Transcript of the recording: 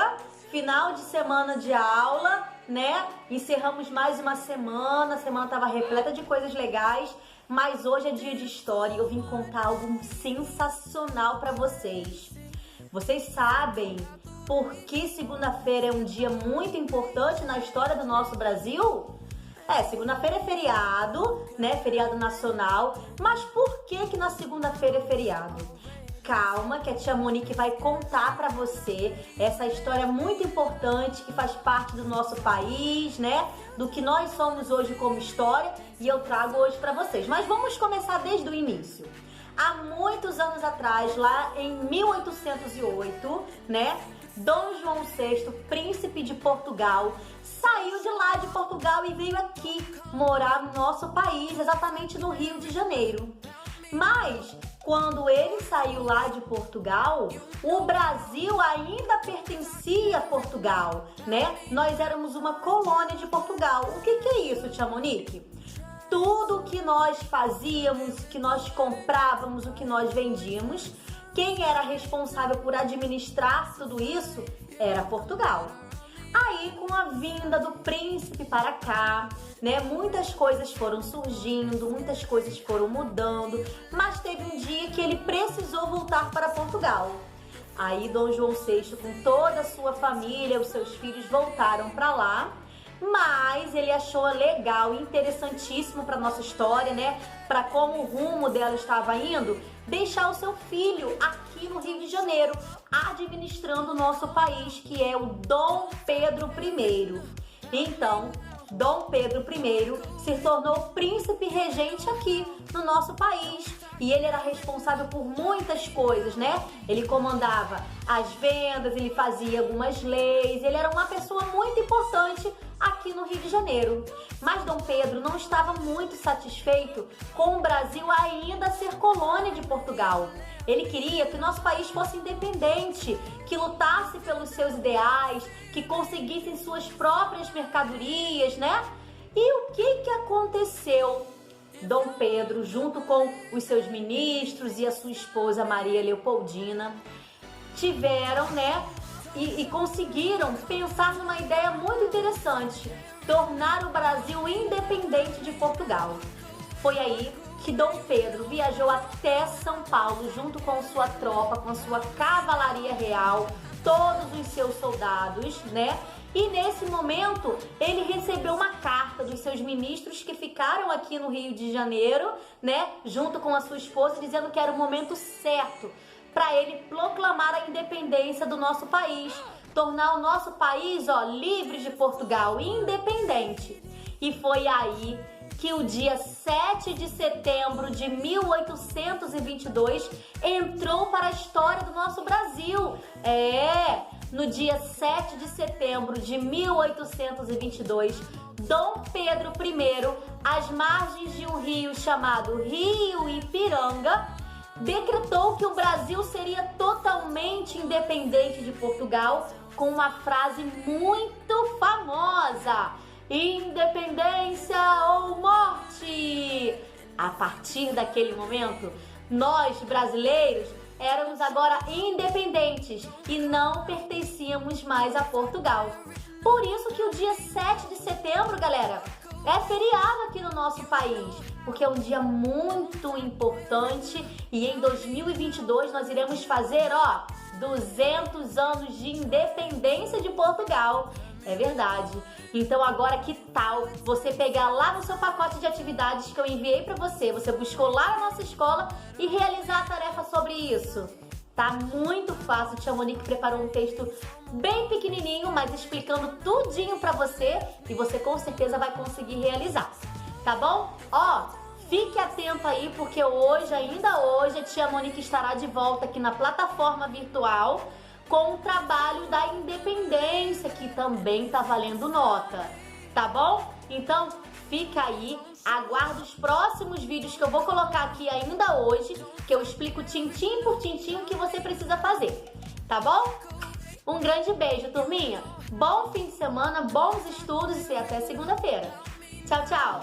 segunda-feira, final de semana de aula, né? Encerramos mais uma semana, a semana estava repleta de coisas legais, mas hoje é dia de história e eu vim contar algo sensacional para vocês. Vocês sabem por que segunda-feira é um dia muito importante na história do nosso Brasil? Segunda-feira é feriado, né? Feriado nacional. Mas por que na segunda-feira é feriado? Calma, que a tia Monique vai contar pra você essa história muito importante que faz parte do nosso país, né? Do que nós somos hoje como história e eu trago hoje pra vocês. Mas vamos começar desde o início. Há muitos anos atrás, lá em 1808, né? Dom João VI, príncipe de Portugal, saiu de lá de Portugal e veio aqui morar no nosso país, exatamente no Rio de Janeiro. Mas quando ele saiu lá de Portugal, o Brasil ainda pertencia a Portugal, né? Nós éramos uma colônia de Portugal. O que é isso, tia Monique? Tudo que nós fazíamos, que nós comprávamos, o que nós vendíamos, quem era responsável por administrar tudo isso era Portugal. Aí, com a vinda do príncipe para cá, né, muitas coisas foram surgindo, muitas coisas foram mudando, mas teve um dia que ele precisou voltar para Portugal. Aí, Dom João VI, com toda a sua família, os seus filhos, voltaram para lá, mas ele achou legal, interessantíssimo para nossa história, né, para como o rumo dela estava indo, deixar o seu filho aqui no Rio de Janeiro, administrando o nosso país, que é o Dom Pedro I. Então, Dom Pedro I se tornou príncipe regente aqui no nosso país e ele era responsável por muitas coisas, né? Ele comandava as vendas, ele fazia algumas leis, ele era uma pessoa muito importante aqui no Rio de Janeiro. Mas Dom Pedro não estava muito satisfeito com o Brasil ainda ser colônia de Portugal. Ele queria que o nosso país fosse independente, que lutasse pelos seus ideais, que conseguisse suas próprias mercadorias, né? E o que aconteceu? Dom Pedro, junto com os seus ministros e a sua esposa Maria Leopoldina, tiveram, né? E conseguiram pensar numa ideia muito interessante, tornar o Brasil independente de Portugal. Foi aí que Dom Pedro viajou até São Paulo junto com sua tropa, com sua cavalaria real, todos os seus soldados, né? E nesse momento ele recebeu uma carta dos seus ministros que ficaram aqui no Rio de Janeiro, né? Junto com a sua esposa, dizendo que era o momento certo para ele proclamar a independência do nosso país, tornar o nosso país, livre de Portugal, independente. E foi aí que o dia 7 de setembro de 1822 entrou para a história do nosso Brasil. No dia 7 de setembro de 1822, Dom Pedro I, às margens de um rio chamado Rio Ipiranga, decretou que o Brasil seria totalmente independente de Portugal com uma frase muito famosa: independência ou morte! A partir daquele momento, nós brasileiros éramos agora independentes e não pertencíamos mais a Portugal. Por isso que o dia 7 de setembro, galera, é feriado aqui no nosso país, porque é um dia muito importante e em 2022 nós iremos fazer, 200 anos de independência de Portugal. É verdade. Então agora que tal você pegar lá no seu pacote de atividades que eu enviei para você, você buscou lá na nossa escola e realizar a tarefa sobre isso? Tá muito fácil, tia Monique preparou um texto bem pequenininho, mas explicando tudinho para você e você com certeza vai conseguir realizar, tá bom? Fique atento aí porque ainda hoje, a tia Monique estará de volta aqui na plataforma virtual com o trabalho da independência, que também tá valendo nota, tá bom? Então, fica aí, aguarda os próximos vídeos que eu vou colocar aqui ainda hoje, que eu explico tintim por tintim o que você precisa fazer, tá bom? Um grande beijo, turminha! Bom fim de semana, bons estudos e até segunda-feira. Tchau, tchau!